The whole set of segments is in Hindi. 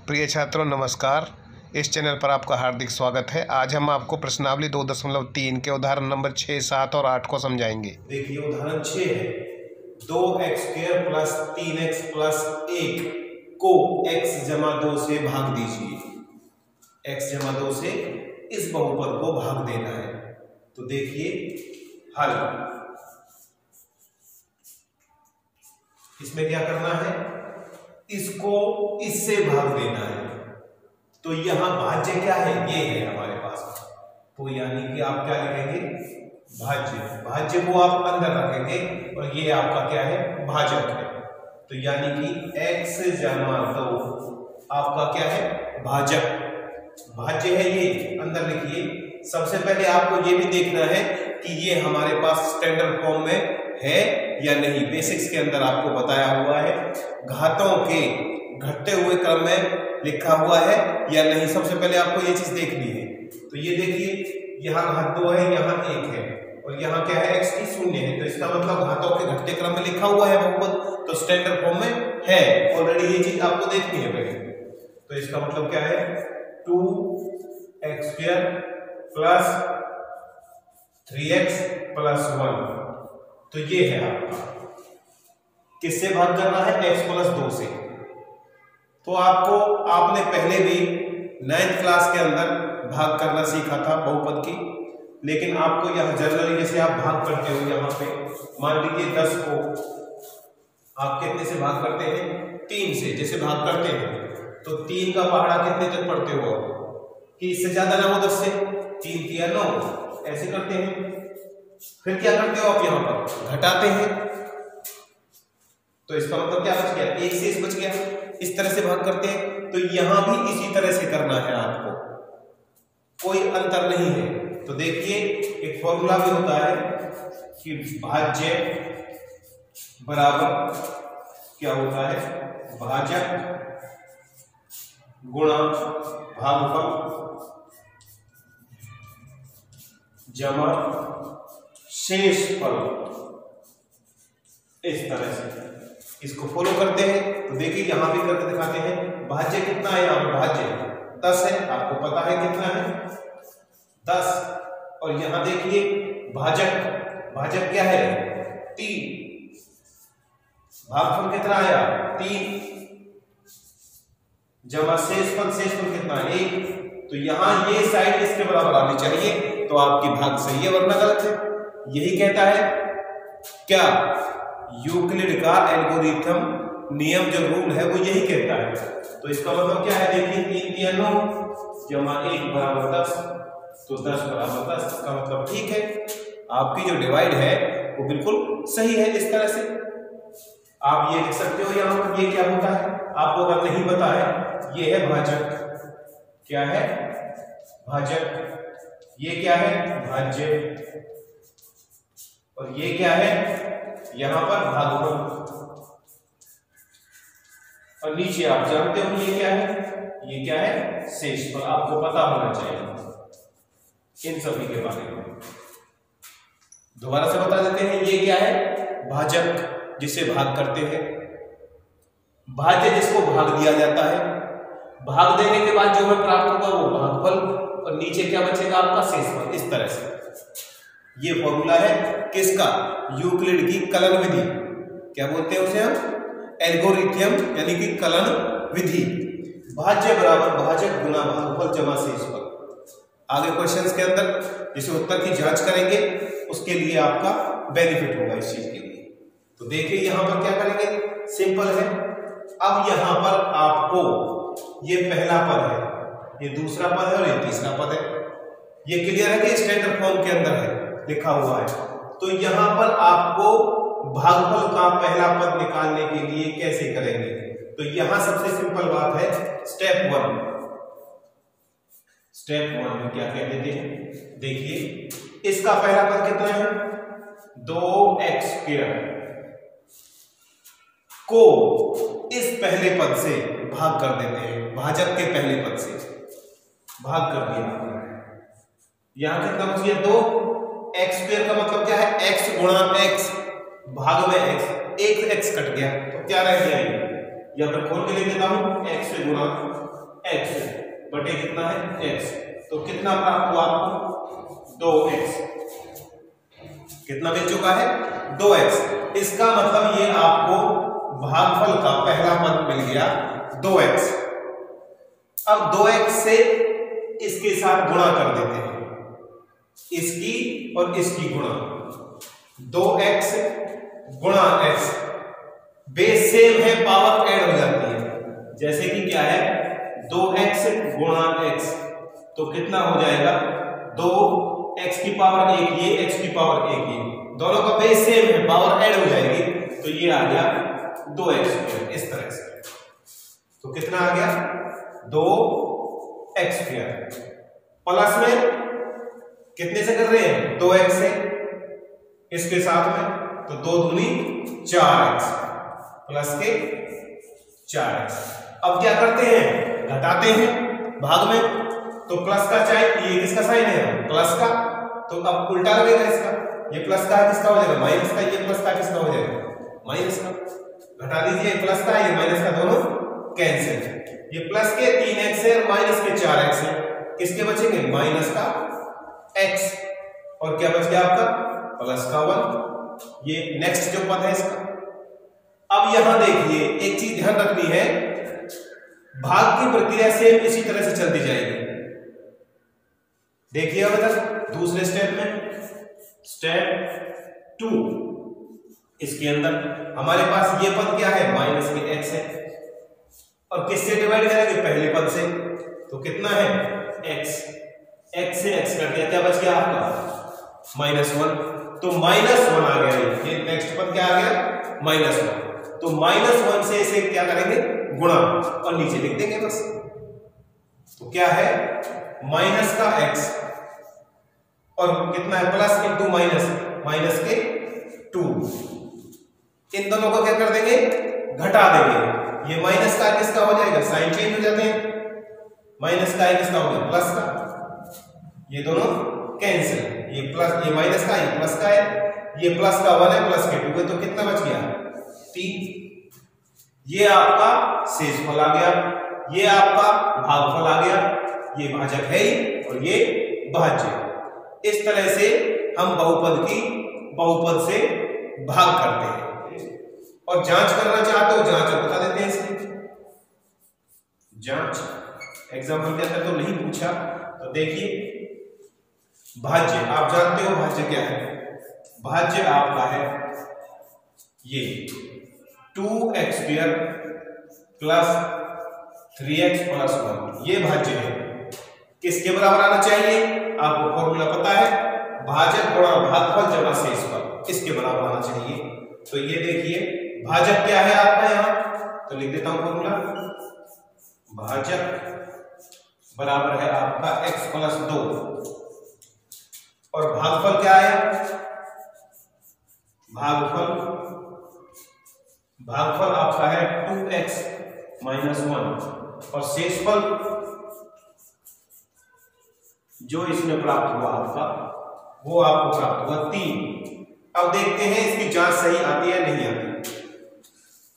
प्रिय छात्रों नमस्कार। इस चैनल पर आपका हार्दिक स्वागत है। आज हम आपको प्रश्नावली 2.3 के उदाहरण नंबर 6, 7 और 8 को समझाएंगे। देखिए उदाहरण 6 है 2x² प्लस 3x प्लस 1 को x जमा 2 से भाग दीजिए। x जमा 2 से इस बहुपद को भाग देना है। तो देखिए हल, इसमें क्या करना है, इसको इससे भाग देना है। तो यहां भाज्य क्या है, ये है हमारे पास। तो यानी कि आप क्या लिखेंगे, भाज्य। भाज्य को आप अंदर रखेंगे और ये आपका क्या है, भाजक है। तो यानी कि x जमा 2 आपका क्या है, भाजक। भाज्य है, ये अंदर लिखिए। सबसे पहले आपको ये भी देखना है कि ये हमारे पास स्टैंडर्ड फॉर्म में है या नहीं। बेसिक्स के अंदर आपको बताया हुआ है घातों के घटते हुए क्रम में लिखा हुआ है या नहीं। सबसे पहले आपको ये चीज देखनी है। तो ये देखिए यहाँ घात 2 है, यहाँ 1 है और यहाँ क्या है, x की 0 है। तो इसका मतलब घातों के घटते क्रम में लिखा हुआ है बहुपद, तो स्टैंडर्ड फॉर्म में है ऑलरेडी। ये चीज आपको देखनी है पहले। तो इसका मतलब क्या है, 2x² प्लस 3x प्लस 1। तो ये है आपका, किससे भाग करना है, x प्लस 2 से। तो आपने पहले भी 9th क्लास के अंदर भाग करना सीखा था बहुपद की, लेकिन आपको यहाँ जनरली जैसे आप भाग करते हो, यहाँ पे मान लीजिए 10 को आप कितने से भाग करते हैं, 3 से जैसे भाग करते हैं। तो 3 का पहाड़ा कितने तक पढ़ते हो कि इससे ज्यादा ना हो 10 से, 3 3 9 ऐसे करते हैं। फिर क्या करते हो आप, यहाँ पर घटाते हैं। तो इसका मतलब क्या बच गया, 1 से बच गया। इस तरह से भाग करते हैं। तो यहां भी इसी तरह से करना है आपको, कोई अंतर नहीं है। तो देखिए एक फॉर्मूला भी होता है कि भाज्य बराबर क्या होता है, भाजक गुणा भागफल जमा शेषफल। इस तरह से इसको फॉलो करते हैं। तो देखिए यहां भी करके दिखाते हैं। भाज्य कितना है, यहाँ भाज्य 10 है, आपको पता है कितना है 10। और यहां देखिए भाजक, भाजक क्या है 3, भागफल कितना आया 3 जमा शेषफल, शेषफल कितना 1। तो यहां ये साइड इसके बराबर आनी चाहिए, तो आपकी भाग सही है वरना गलत है। यही कहता है क्या, यूक्लिड का एल्गोरिथम नियम जो रूल है वो यही कहता है। तो इसका मतलब क्या है, देखिए 3 3 9 जमा 1 बराबर 10। तो 10 बराबर 10, इसका मतलब ठीक है, आपकी जो डिवाइड है वो बिल्कुल सही है। इस तरह से आप ये लिख सकते हो। यहाँ पर ये क्या होता है, आपको अगर नहीं पता है, ये है भाजक, क्या है भाजक, ये क्या है भाज्य, और ये क्या है यहां पर भागफल। और नीचे आप जानते हो ये क्या है, ये क्या है शेषफल। आपको पता होना चाहिए इन सभी के बारे में। दोबारा से बता देते हैं, ये क्या है भाजक जिसे भाग करते हैं, भाज्य जिसको भाग दिया जाता है। भाग देने के बाद जो हमें प्राप्त होगा वो भागफल, और नीचे क्या बचेगा आपका शेषफल। इस तरह से ये फॉर्मूला है किसका, यूक्लिड की कलन विधि, क्या बोलते हैं उसे हम, एल्गोरिथम यानी कि कलन विधि। भाज्य बराबर भाजक गुना भागफल जमा शेषफल। आगे क्वेश्चंस के अंदर जिसे उत्तर की जांच करेंगे उसके लिए आपका बेनिफिट होगा इस चीज के लिए। तो देखिए यहां पर क्या करेंगे, सिंपल है। अब यहां पर आपको ये पहला पद है, ये दूसरा पद है और ये तीसरा पद है। ये क्लियर है कि स्टैंडर्ड फॉर्म के अंदर है, लिखा हुआ है। तो यहां पर आपको भागफल का पहला पद निकालने के लिए कैसे करेंगे, तो यहां सबसे सिंपल बात है, स्टेप 1। स्टेप 1 में क्या कह देते हैं, देखिए इसका पहला पद कितना है 2x² को इस पहले पद से भाग कर देते हैं, भाजक के पहले पद से भाग कर दिया। यहां कितना बच गया 2x² का मतलब क्या है, x गुणा x भाग में x, एक x कट गया तो क्या रह गया, ये या मैं खोल के लिख देता हूं, x से गुणा x बटे कितना है x। तो कितना प्राप्त हुआ आपको 2x। कितना मिल चुका है 2x। इसका मतलब ये आपको भागफल का पहला पद मिल गया 2x। अब 2x से इसके साथ गुणा कर देते हैं, इसकी और इसकी गुणा। 2x गुणा x, बेस सेम है, पावर ऐड हो जाती है। जैसे कि क्या है 2x गुणा x, तो कितना हो जाएगा 2x की पावर 1 ये, x की पावर 1 ये, दोनों का बेस सेम है, पावर ऐड हो जाएगी, तो ये आ गया 2x स्क्वायर। इस तरह से तो कितना आ गया 2x स्क्वायर। प्लस में कितने से कर रहे हैं 2x से, इसके साथ में, तो 2 दूनी 4x प्लस के 4x। अब क्या करते हैं घटाते हैं भाग में, तो प्लस का चाहे ये किसका साइन है प्लस का, तो अब उल्टा लगेगा इसका, ये प्लस का किसका हो जाएगा माइनस का, ये प्लस का किसका हो जाएगा माइनस का। घटा दीजिए, प्लस का ये माइनस का दोनों कैंसिल। ये प्लस के 3x है और माइनस के 4x है, किसके बचेंगे माइनस का x, और क्या बच गया आपका प्लस का 1। ये नेक्स्ट जो पद है इसका। अब यहां देखिए एक चीज ध्यान रखनी है, भाग की प्रक्रिया सेम इसी तरह से चलती जाएगी। देखिए अब इधर दूसरे स्टेप में, स्टेप 2, इसके अंदर हमारे पास ये पद क्या है माइनस के x है, और किससे डिवाइड करेंगे पहले पद से, तो कितना है x से x कर दिया, क्या बच गया आपका -1। तो -1 आ गया, ये नेक्स्ट पद क्या आ गया -1। तो -1 से इसे क्या करेंगे गुणा, और नीचे लिख देंगे बस। तो क्या है माइनस का x और कितना है प्लस इंटू माइनस के 2। इन दोनों को क्या कर देंगे घटा देंगे। ये माइनस का किसका हो जाएगा, साइन चेंज हो जाते हैं, माइनस का किसका हो गया प्लस का, ये दोनों कैंसिल, ये प्लस ये माइनस का ये प्लस का है, ये प्लस का 1 है प्लस के 2 है, तो कितना बच गया 3। ये आपका शेषफल आ गया, ये आपका भागफल आ गया, ये भाजक है ही और ये भाज्य। इस तरह से हम बहुपद से भाग करते हैं। और जांच करना चाहते हो जांच बता देते हैं इसकी। जांच एग्जाम्पल के अंदर तो नहीं पूछा, तो देखिए भाज्य आप जानते हो, भाज्य क्या है, भाज्य आपका है ये 2x square plus 3x plus 1, ये भाज्य है। किसके बराबर आना चाहिए आपको फॉर्मूला पता है, भाजक गुणा भागफल जमा शेषफल, इसके बराबर आना चाहिए। तो ये देखिए भाजक क्या है आपका यहां, तो लिख देता हूं फॉर्मूला, भाजक बराबर है आपका x प्लस 2 और भागफल क्या है, भागफल आपका है 2x माइनस 1 और शेषफल जो इसमें प्राप्त हुआ आपका वो आपको प्राप्त हुआ 3। अब देखते हैं इसकी जांच सही आती है नहीं आती।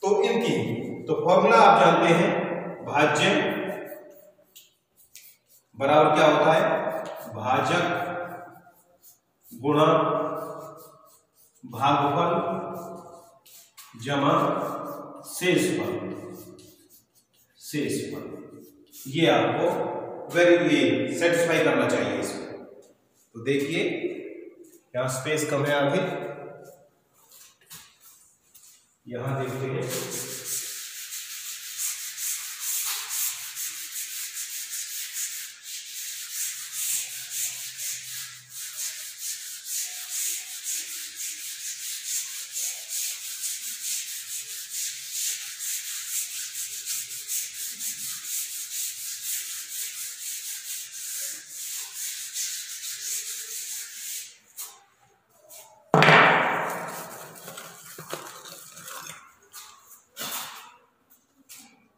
तो इनकी तो फॉर्मूला आप जानते हैं, भाज्य बराबर क्या होता है भाजक गुणा भागफल जमा शेषफल। ये आपको वेरी सेटिस्फाई करना चाहिए इसको। तो देखिए यहां स्पेस कम है, आगे यहां देखते हैं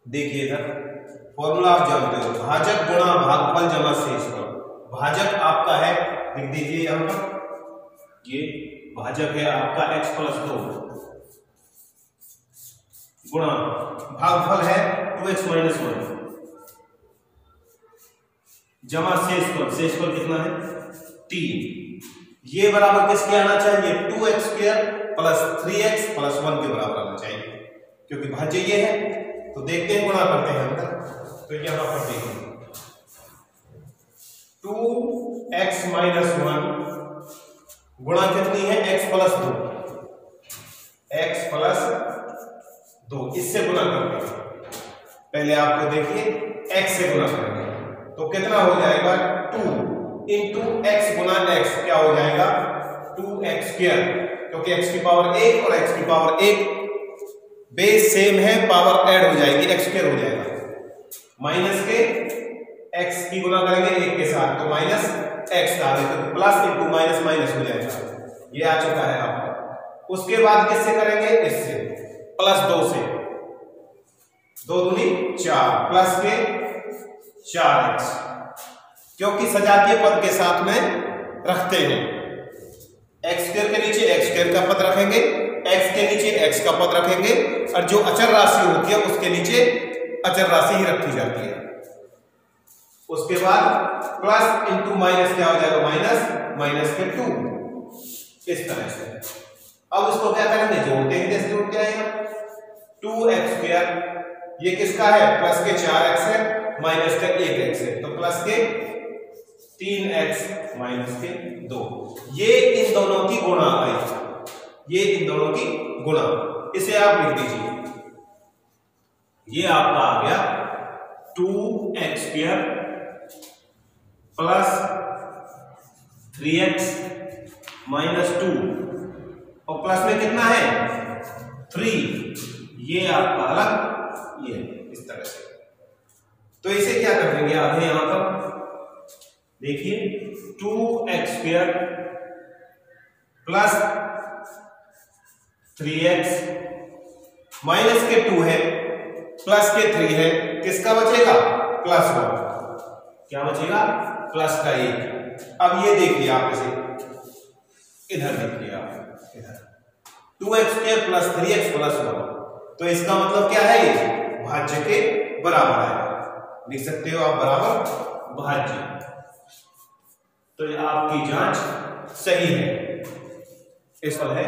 देखिए इधर फॉर्मूला आप जानते हो, भाजक गुणा भागफल जमा शेषफल। भाजक आपका है, लिख दीजिए यहां पर, ये भाजक है आपका x प्लस 2 गुणा भागफल है 2x माइनस 1 जमा शेषफल कितना है 3, ये बराबर किसके आना चाहिए 2x² प्लस 3x प्लस 1 के बराबर आना चाहिए, क्योंकि भाज्य ये है। तो देखते हैं, गुणा करते हैं अंदर। तो यहां पर देखिए 2x माइनस 1 गुणा कितनी है x प्लस 2, x प्लस 2, इससे गुणा करते हैं। पहले आपको देखिए x से गुणा करेंगे तो कितना हो जाएगा 2 इंटू एक्स गुना x, क्या हो जाएगा 2x², क्योंकि x की पावर 1 और x की पावर 1 बेस सेम है, पावर ऐड हो जाएगी, x² हो जाएगा। माइनस के x की गुना करेंगे 1 के साथ तो माइनस x आ गया, तो प्लस इंटू माइनस माइनस हो जाएगा, ये आ चुका है आपको। उसके बाद किससे करेंगे, इससे प्लस 2 से, 2 दूनी 4 प्लस के 4x, क्योंकि सजातीय पद के साथ में रखते हैं। x² के नीचे x² का पद रखेंगे, x के नीचे x का पद रखेंगे, और जो अचर राशि होती है उसके नीचे अचर राशि ही रखी जाती है। उसके बाद प्लस इंटू माइनस क्या हो जाएगा, माइनस, माइनस के 2, इस तरह से। अब इसको क्या करेंगे, जोड़ते हैं, जैसे जोड़ते आएगा 2x², ये किसका है प्लस के 4x है, माइनस का 1x है, तो प्लस के 3x माइनस के 2, ये इन दोनों की गुणा आई, ये इन दोनों की गुणा, इसे आप लिख दीजिए। ये आपका आ गया 2x² प्लस 3x माइनस 2, और प्लस में कितना है 3, ये आपका अलग, ये इस तरह से। तो इसे क्या कर देंगे आगे, यहां पर देखिए 2x² प्लस 3x माइनस के 2 है, प्लस के 3 है, किसका बचेगा प्लस 1, क्या बचेगा प्लस का 1। अब ये देखिए आप, इसे इधर देखिए आप, इधर 2x² प्लस 3x प्लस 1, तो इसका मतलब क्या है, ये भाज्य के बराबर है, लिख सकते हो आप बराबर भाज्य। तो ये आपकी जांच सही है। इस पर है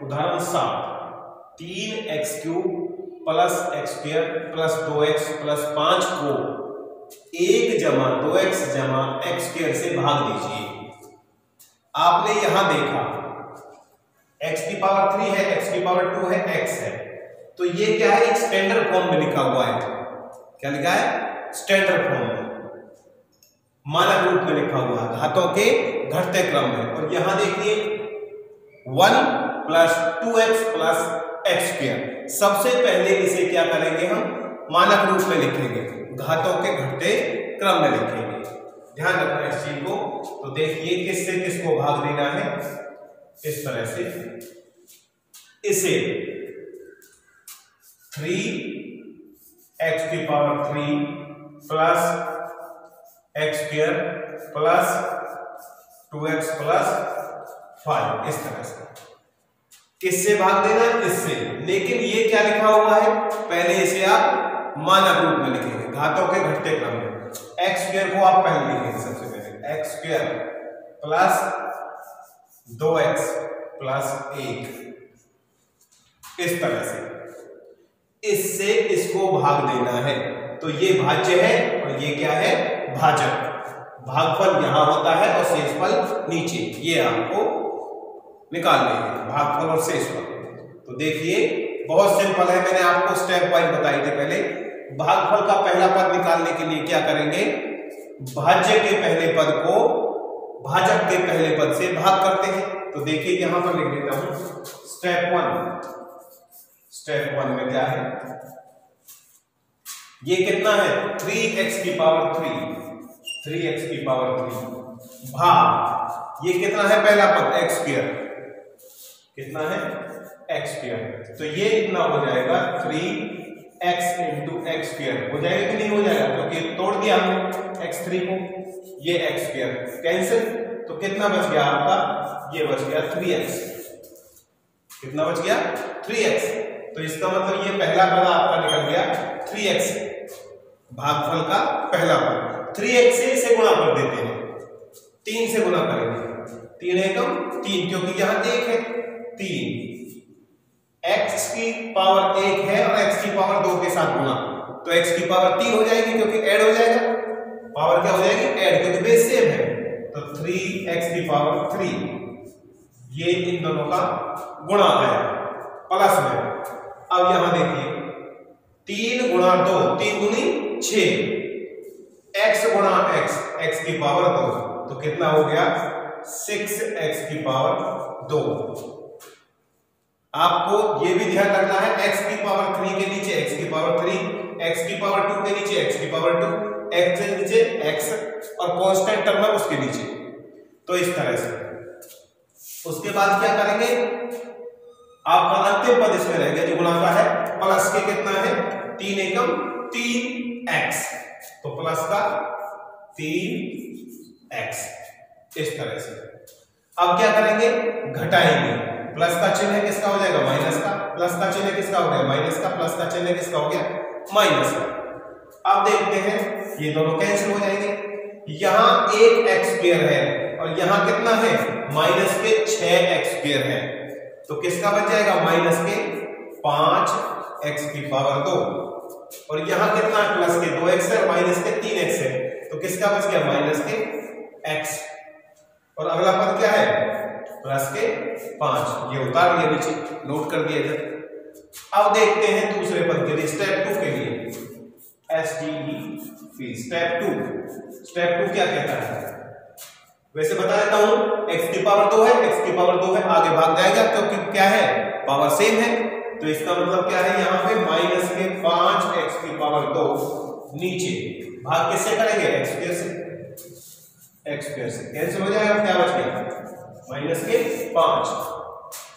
उदाहरण 7, 3x³ plus x² plus 2x plus 5 को 1 जमा 2x जमा x² से भाग दीजिए। आपने यहां देखा x की पावर 3 है, x की पावर 2 है, x है, तो ये क्या है, एक स्टैंडर्ड फॉर्म में लिखा हुआ है। क्या लिखा है, स्टैंडर्ड फॉर्म में, मानक रूप में लिखा हुआ है, घातों के घटते क्रम में। और यहां देखिए 1 प्लस 2x प्लस x², सबसे पहले इसे क्या करेंगे, हम मानक रूप में लिखेंगे, घातों के घटते क्रम में लिखेंगे, ध्यान रखना इस चीज को। तो देखिए किससे किसको भाग देना है, इस तरह से, इसे 3x की power 3 plus x² plus 2x plus 5, इस तरह से किससे भाग देना है, इससे। लेकिन ये क्या लिखा हुआ है, पहले इसे आप मानक रूप में लिखेंगे, घातों के घटते क्रम में। x² को आप पहले लिखेंगे, सबसे पहले x² प्लस 2x प्लस 1, इस तरह से, इससे इसको भाग देना है। तो ये भाज्य है और ये क्या है, भाजक। भागफल यहां होता है और शेषफल नीचे, ये आपको निकालने हैं, भागफल और शेषफल। तो देखिए बहुत सिंपल है, मैंने आपको स्टेप वाइज बताई थी पहले। भागफल का पहला पद निकालने के लिए क्या करेंगे, भाज्य के पहले पद को भाजक के पहले पद से भाग करते हैं। तो देखिए यहां पर लिख देता हूं स्टेप 1। स्टेप 1 में क्या है, ये कितना है 3x की पावर 3, 3x की पावर 3 भाग, ये कितना है पहला पद x², कितना है x², तो ये इतना हो जाएगा 3x इंटू x², हो जाएगा कि नहीं हो जाएगा, क्योंकि तोड़ दिया हमने x3 को, ये x² कैंसिल, तो कितना बच गया आपका, ये बच गया 3x, कितना बच गया 3x। तो इसका मतलब ये पहला पद आपका निकल गया 3x, भागफल का पहला पद। 3x से इसे गुणा कर देते हैं, 3 से गुणा करेंगे, 3 एकम 3, क्योंकि यहां 1 है, 3 x की पावर 1 है और x की पावर 2 के साथ गुणा, तो x की पावर 3 हो जाएगी क्योंकि ऐड हो जाएगा, पावर क्या हो जाएगी ऐड, क्योंकि बेस सेम है, तो 3x की पावर 3, ये इन दोनों का गुणा है प्लस में। अब यहां देखिए 3 गुणा 2, 3 दूनी 6, x गुणा x, x की पावर 2, तो कितना हो गया 6x की पावर 2। आपको ये भी ध्यान रखना है x की पावर 3 के नीचे x की पावर 3, x की पावर 2 के नीचे x की पावर 2, x के नीचे x और कांस्टेंट टर्म है उसके नीचे, तो इस तरह से। उसके बाद क्या करेंगे, आपका अंतिम पद इसमें रहेगा जो गुणा का है, प्लस के कितना है 3 एकम 3x, तो प्लस का 3x, इस तरह से। अब क्या करेंगे, घटाएंगे, प्लस का चिन्ह किसका हो जाएगा माइनस का, प्लस का चिन्ह किसका हो गया माइनस का, प्लस का चिन्ह किसका हो गया माइनस का। अब देखते हैं ये दोनों कैंसिल हो जाएंगे, यहां 1x स्क्वायर है और यहां कितना है माइनस के 6x स्क्वायर है, तो किसका बच जाएगा माइनस के 5x की पावर 2, और यहां कितना है प्लस के 2x है, माइनस के 3x है, तो किसका बच गया माइनस के x, और अगला पद क्या है प्लस के 5, ये उतार लिया नीचे, नोट कर दिया जाए। अब देखते हैं दूसरे पद के लिए, स्टेप 2 के लिए, STEP स्टेप 2। स्टेप 2 क्या कहता है, वैसे बता देता हूं, x की पावर 2 है, x की पावर 2 है, आगे भाग जाएगा क्योंकि क्या है पावर सेम है, तो इसका मतलब क्या है यहाँ पे माइनस के 5x की पावर 2, नीचे भाग किससे करेंगे x स्क्वायर से, x स्क्वायर से कैंसिल हो जाएगा, क्या बच गया माइनस के 5,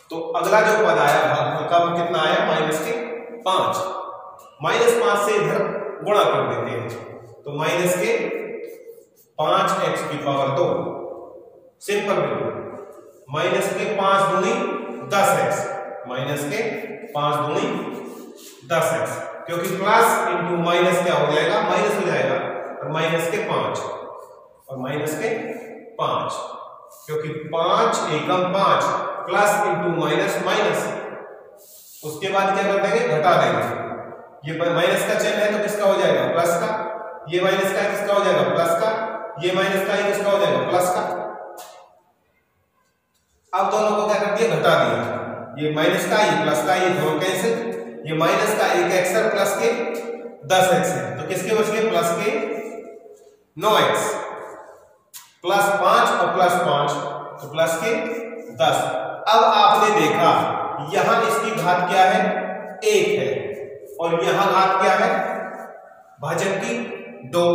तो अगला जो पद आया भागफल का वो कितना आया माइनस के 5, माइनस 5 से इधर गुणा कर देते हैं, तो माइनस के 5x की पावर 2, सिंपल बिल्कुल, माइनस के 5 दूनी 10x, माइनस के 5 दूनी 10x, क्योंकि प्लस इंटू माइनस क्या हो जाएगा माइनस हो जाएगा, और माइनस के 5 और माइनस के 5, क्योंकि 5 एकम 5 प्लस इंटू माइनस माइनस, उसके बाद क्या कर देंगे घटा देंगे, ये माइनस का चिन्ह है तो किसका हो जाएगा प्लस का, ये माइनस का किसका हो जाएगा प्लस का, ये माइनस का किसका हो जाएगा प्लस का। अब दोनों को क्या कर दिया घटा दिया, ये माइनस का ये प्लस का, ये दोनों कैंसिल, ये माइनस का 1x है प्लस के 10x है, तो किसके बच गए प्लस के 9x, प्लस 5 और प्लस 5 तो प्लस के 10। अब आपने देखा यहां इसकी घात क्या है 1 है, और यहां घात क्या है भाजक की 2,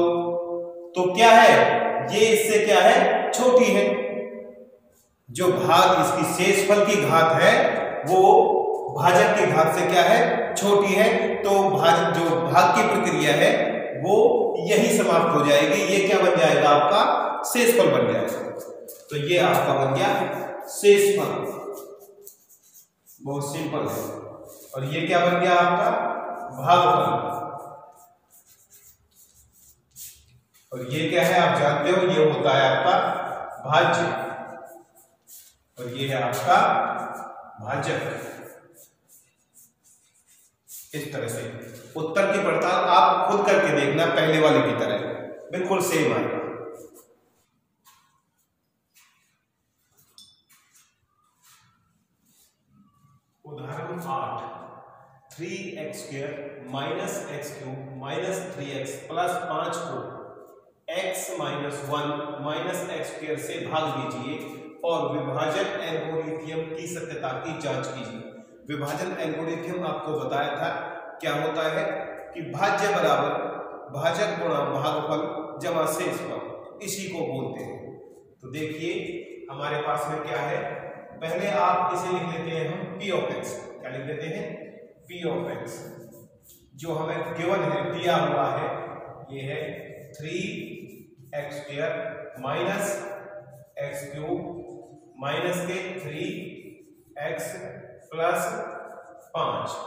तो क्या है ये इससे क्या है छोटी है, जो भाग इसकी शेषफल की घात है वो भाजक की घात से क्या है छोटी है, तो जो भाग की प्रक्रिया है वो यही समाप्त हो जाएगी, ये क्या बन जाएगा आपका शेषफल बन जाएगा, तो ये आपका बन गया शेषफल, बहुत सिंपल है, और ये क्या बन गया आपका भागफल, और ये क्या है आप जानते हो ये होता है आपका भाज्य, और ये है आपका भाजक। इस तरह से उत्तर की पड़ताल आप खुद करके देखना, पहले वाले की तरह बिल्कुल सेम आएगा। उदाहरण 8, 3x square minus x cube minus 3x plus 5 को x minus 1 minus x square से भाग दीजिए और विभाजन एल्गोरिथम की सत्यता की जांच कीजिए। विभाजन एल्गोरिथम आपको बताया था क्या होता है कि भाज्य बराबर भाजक गुणा भागफल जमा शेषफल, इसी को बोलते हैं। तो देखिए हमारे पास में क्या है, पहले आप इसे लिख लेते हैं हम p ऑफ x, क्या लिख देते हैं p ऑफ x, जो हमें गिवन है दिया हुआ है, ये है 3x square minus x cube minus के 3x प्लस 5।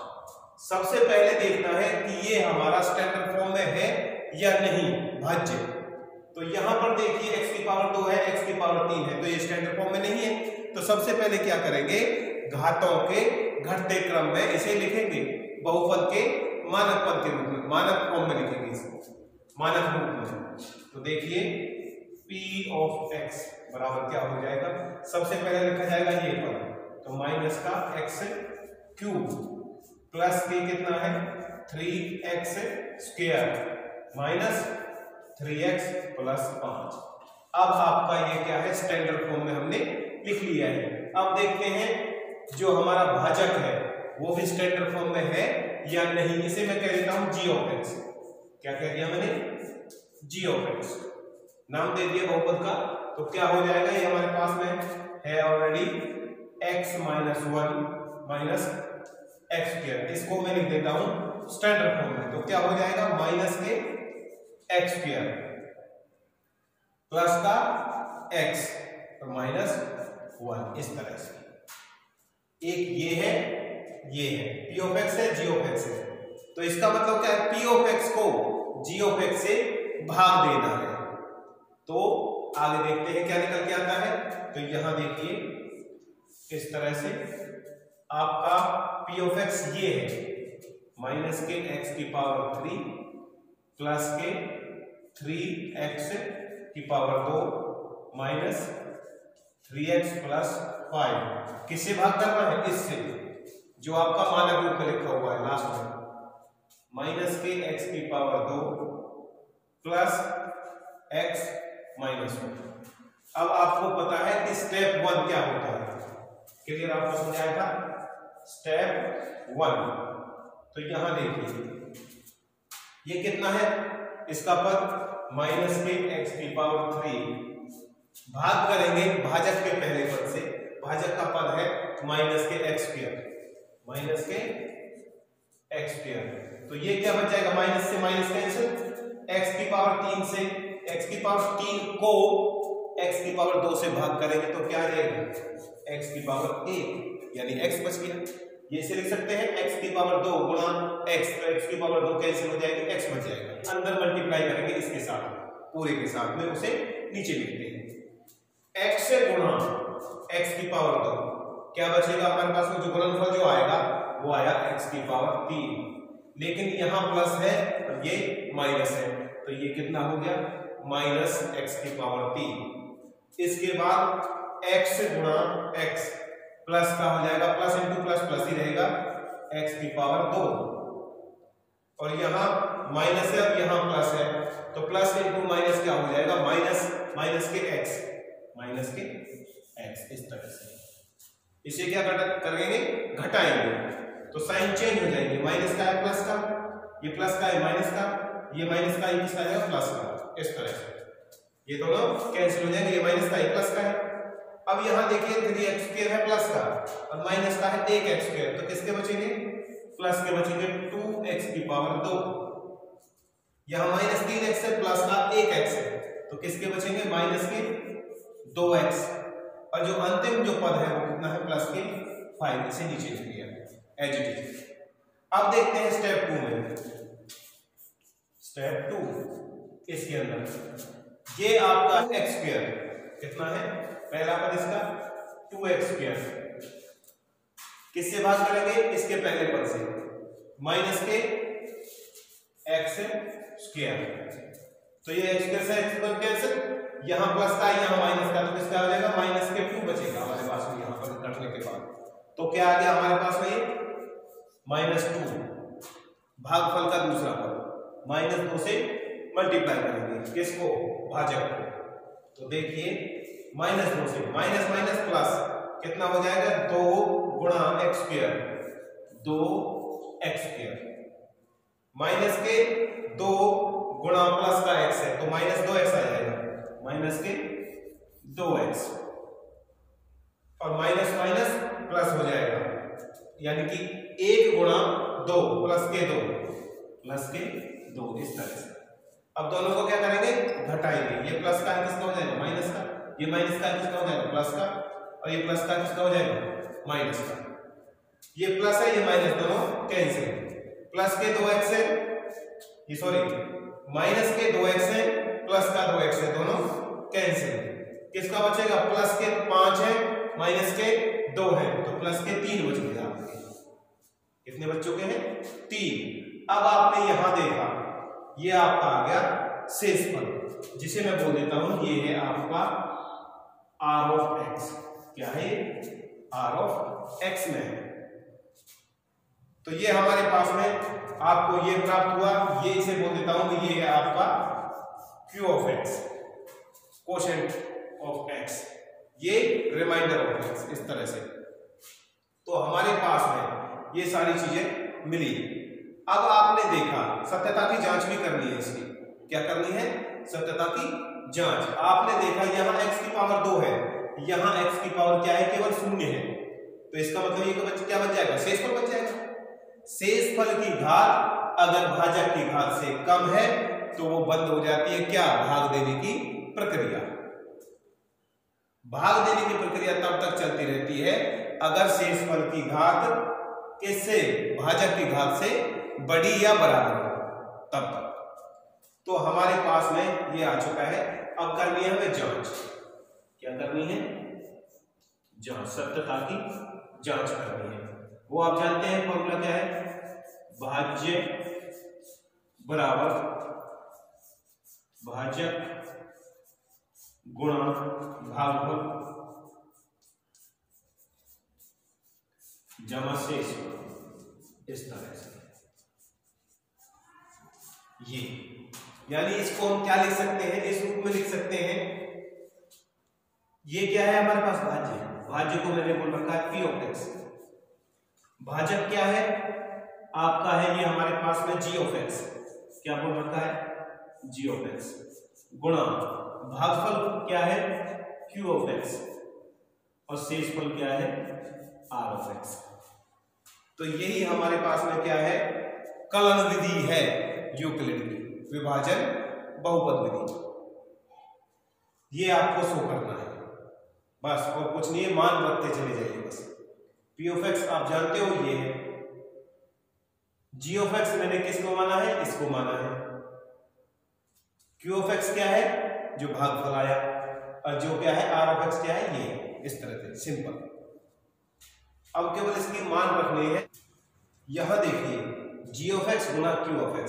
सबसे पहले देखना है कि ये हमारा स्टैंडर्ड फॉर्म में है या नहीं भाज्य। तो यहां पर देखिए x की पावर 2 है, x की पावर 3 है, तो ये स्टैंडर्ड फॉर्म में नहीं है। तो सबसे पहले क्या करेंगे, घातों के घटते क्रम में इसे लिखेंगे बहुपद के मानक पद के रूप में, मानक फॉर्म में लिखेंगे इसे, मानक रूप में। तो देखिए p ऑफ x बराबर क्या हो जाएगा, सबसे पहले लिखा जाएगा ये पद, तो माइनस का x क्यूब प्लस के कितना है 3x square minus 3x plus 5। अब आपका ये क्या है, स्टैंडर्ड फॉर्म में हमने लिख लिया है। अब देखते हैं जो हमारा भाजक है वो भी स्टैंडर्ड फॉर्म में है या नहीं, इसे मैं कह देता हूं g ऑफ x। क्या कह दिया मैंने, g ऑफ x नाम दे दिया बहुपद का। तो क्या हो जाएगा, ये हमारे पास में है already x minus 1 minus x square, इसको मैं लिख देता हूं स्टैंडर्ड फॉर्म में। तो क्या हो जाएगा, माइनस के एक्स स्क्वायर प्लस का x तो माइनस 1, इस तरह से। एक ये है p ऑफ x है, g ऑफ x है। तो इसका मतलब क्या है, p ऑफ x को g ऑफ x से भाग देना है। तो आगे देखते हैं क्या निकल के आता है। तो यहां देखिए इस तरह से आपका p ऑफ x ये है माइनस के x की पावर 3 प्लस के 3x की पावर 2 माइनस 3x प्लस 5। किससे भाग करना है, इससे जो आपका मानक रूप में लिखा हुआ है लास्ट में, माइनस के x की पावर 2 प्लस x माइनस 1। अब आपको पता है कि स्टेप 1 क्या होता है, क्लियर आपको समझाया था स्टेप 1। तो यहां देखिए ये कितना है, इसका पद माइनस के x की पावर 3 भाग करेंगे भाजक के पहले पद से, भाजक का पद है माइनस के x स्क्वायर, माइनस के x स्क्वायर। तो ये क्या बच जाएगा, माइनस से माइनस कैंसिल, x की पावर 3 से x की पावर 3 को x की पावर 2 से भाग करेंगे तो क्या आ जाएगा, x की पावर 1 यानी x बच गया। ये इसे लिख सकते हैं x की पावर 2 गुणा x, तो x की पावर 2 कैंसिल हो जाएगी, x बच जाएगा। अंदर मल्टीप्लाई करेंगे इसके साथ, पूरे के साथ में उसे नीचे लिखते हैं। x से गुणा x की पावर 2 क्या बचेगा हमारे पास में, जो गुणनफल जो आएगा वो आया x की पावर 3, लेकिन यहां प्लस है और ये माइनस है, तो ये कितना हो गया माइनस x की पावर 3। इसके बाद x गुणा x प्लस का हो जाएगा, प्लस इंटू प्लस प्लस ही रहेगा, x की पावर 2 और यहां माइनस है, अब यहां प्लस है, तो प्लस इंटू माइनस क्या हो जाएगा, माइनस माइनस के x, माइनस के x। इस तरह से इसे क्या करेंगे, घटाएंगे, तो साइन चेंज हो जाएंगे, माइनस का है प्लस का, ये प्लस का है माइनस का, ये माइनस का है किसका है प्लस का। इस तरह से ये दोनों कैंसिल हो जाएंगे, ये माइनस का है प्लस का है। अब यहां देखिए 3x स्क्वायर है प्लस का और माइनस का है 1x स्क्वायर, तो किसके बचेंगे, प्लस के बचेंगे 2x की पावर 2। यहां माइनस 3x है प्लस का 1x है, तो किसके बचेंगे माइनस के 2x, और जो अंतिम जो पद है वो कितना है प्लस के 5, इसे नीचे लिख दिया एज इट इज। अब देखते हैं स्टेप 2 में, स्टेप 2 इसके अंदर ये आपका x स्क्वायर कितना है, पहला पद इसका 2x स्क्वायर, किससे भाग करेंगे, इसके पहले पद से, माइनस के x स्क्वायर, तो ये x स्क्वायर से x पर कैंसिल, यहां प्लस का यहां माइनस का, तो किसका हो जाएगा माइनस के 2 बचेगा हमारे पास में यहां पर कटने के बाद। तो क्या आ गया हमारे पास में -2, भागफल का दूसरा पद, -2 से मल्टीप्लाई करेंगे किसको, भाजक को। तो देखिए -2 से माइनस माइनस प्लस कितना हो जाएगा, 2 गुणा x square, 2x square, minus के 2 गुणा प्लस का x है तो -2x आ जाएगा, माइनस के 2x और माइनस माइनस प्लस हो जाएगा, यानी कि 1 गुणा 2 प्लस के 2 प्लस के 2, इस तरह से। अब दोनों को क्या करेंगे, घटाएंगे, ये प्लस का किसका हो जाएगा माइनस का, ये माइनस का किसका हो जाएगा प्लस का, और ये प्लस का किसका हो जाएगा माइनस का। ये प्लस है ये माइनस, दोनों कैंसिल, प्लस के 2x है, ये सॉरी माइनस के 2x है, प्लस का 2x है, दोनों कैंसिल। किसका बचेगा? प्लस के 5 है, माइनस के 2 है, तो प्लस के 3 बच गए आपके। कितने बच चुके हैं? 3। अब आपने यहां देखा, ये आपका आ गया शेषफल, जिसे मैं बोल देता हूं ये है आपका r ऑफ x। क्या है? r ऑफ x में है। तो ये हमारे पास में आपको ये प्राप्त हुआ, ये इसे बोल देता हूं कि ये है आपका q of x, quotient of x, ये रिमाइंडर ऑफ x, इस तरह से। तो हमारे पास में ये सारी चीजें मिली। अब आपने देखा सत्यता की जांच भी करनी है इसकी। क्या करनी है? सत्यता की जांच। आपने देखा यहां x की पावर 2 है, यहां x की पावर क्या है? केवल 0 है। तो इसका मतलब ये क्या बच जाएगा? शेषफल बच जाएगा। शेषफल की घात अगर भाजक की घात से कम है तो वो बंद हो जाती है क्या? भाग देने की प्रक्रिया। भाग देने की प्रक्रिया तब तक चलती रहती है अगर शेषफल की घात किससे? भाजक की घात से बड़ी या बराबर हो, तब तक। तो हमारे पास में ये आ चुका है। अब करनी है हमें जांच। क्या करनी है? जांच, सत्यता की जांच करनी है। वो आप जानते हैं फॉर्मूला क्या है? भाज्य बराबर भाजक गुणा भागफल जमा शेषफल, इस तरह से। ये यानी इसको हम क्या लिख सकते हैं? इस रूप में लिख सकते हैं। ये क्या है हमारे पास? भाज्य। भाज्य को मैंने बोल रखा है p ऑफ x। भाजक क्या है आपका? है ये हमारे पास में g ऑफ x। क्या बोल रखा है? g ऑफ x गुणा भागफल क्या है? q ऑफ x, और शेषफल क्या है? r of x। तो यही हमारे पास में क्या है? कलन विधि है यूक्लिड की, विभाजन बहुपद विधि। ये आपको शो करना है बस, और कुछ नहीं है, मान रखते चले जाइए बस। p ऑफ x आप जानते हो ये है। g ऑफ x मैंने किसको माना है? इसको माना है। q ऑफ x क्या है? जो भागफल आया, और जो क्या है? r ऑफ x क्या है? ये। इस तरह से सिंपल। अब केवल इसकी मान रखनी है। यहां देखिए g of x Guna q of x।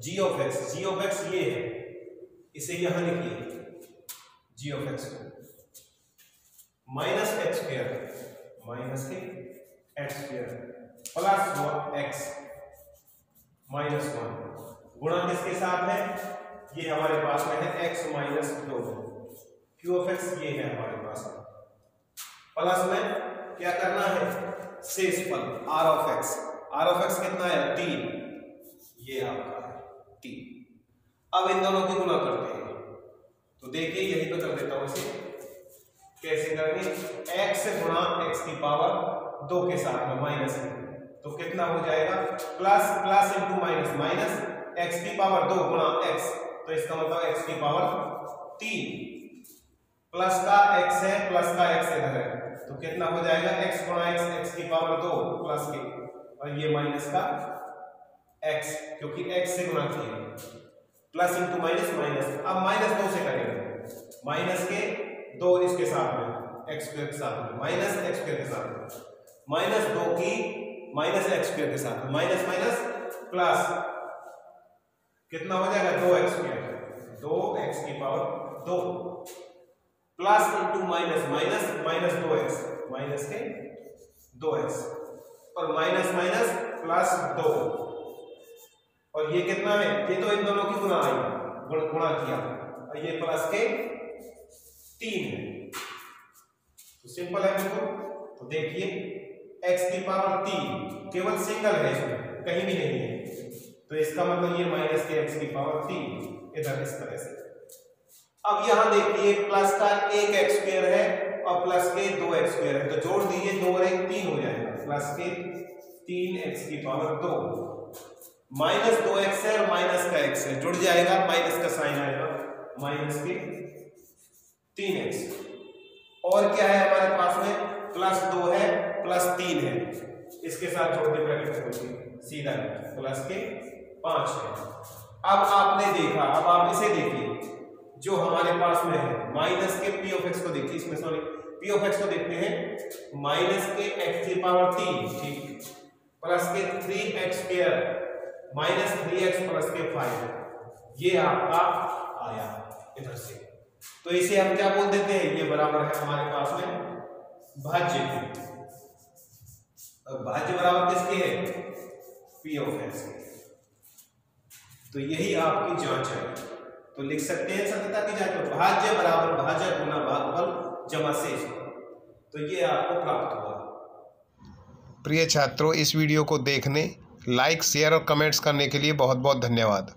g of x ये है, इसे यहां लिखिए g ऑफ x को माइनस एक्स स्क्वायर, माइनस के x square plus x minus 1 गुणा किसके साथ है? ये हमारे पास में है x minus 2। q of x ये है हमारे पास में। प्लस में क्या करना है? शेषफल r of x। r of x कितना है? 3। ये आपका है 3। अब इन दोनों की गुणा करते हैं। तो देखिए यही पे कर देता हूं इसे। कैसे करनी? x गुणा x की पावर 2 के साथ में माइनस है, तो कितना हो जाएगा? Plus plus into minus, minus x की पावर 2 गुणा x, तो इसका मतलब x की पावर 3। प्लस का x है, प्लस का x इधर है, तो कितना हो जाएगा? x गुणा x की पावर 2 प्लस के, और ये माइनस का x, क्योंकि x से गुणा किए। Plus into minus, minus. अब माइनस 2 से करेंगे, माइनस के 2 इसके साथ में, एक्स स्क्वायर के साथ में, माइनस एक्स स्क्वायर के साथ में, माइनस 2 की माइनस एक्स स्क्वायर के साथ में, माइनस माइनस प्लस, कितना हो जाएगा? 2x स्क्वायर, 2x की power 2 plus into minus, minus minus 2x, minus के 2x, और माइनस माइनस प्लस 2, और ये कितना है? ये तो इन दोनों की गुणा आई, गुणा किया, और ये प्लस के 3 है। तो सिंपल है बिल्कुल। तो देखिए x की पावर 3 केवल सिंगल है, इसमें कहीं भी नहीं है, तो इसका मतलब ये माइनस के x की पावर 3 इधर इस तरह से। अब यहां देखिए प्लस का 1x स्क्वायर है और प्लस के 2x स्क्वायर है, तो जोड़ दीजिए 2 और 1 3 हो जाएगा, प्लस के 3x की पावर 2 माइनस 2x है और माइनस का x है, जुड़ जाएगा, माइनस का साइन आएगा, माइनस के 3x, और क्या है हमारे पास में? प्लस 2 है, प्लस 3 है, इसके साथ जोड़ के ब्रैकेट खोलिए सीधा, प्लस के 5 है। अब आपने देखा, अब आप इसे देखिए, जो हमारे पास में है माइनस के पी ऑफ एक्स को देखिए, इसमें सॉरी पी ऑफ एक्स को देखते हैं, माइनस के एक्स की पावर 3, ठीक, प्लस के 3x square minus 3x plus के 5, ये आपका आया इधर से। तो इसे हम क्या बोल देते हैं, ये बराबर है हमारे पास में भाज्य के। अब भाज्य बराबर किसके है, पी ऑफ एक्स के। तो यही आपकी जांच है। तो लिख सकते हैं सत्यता की जांच में भाज्य बराबर भाजक गुना भागफल जमा शेष, तो ये आपको प्राप्त हुआ। प्रिय छात्रों, इस वीडियो को देखने, लाइक, शेयर और कमेंट्स करने के लिए बहुत बहुत धन्यवाद।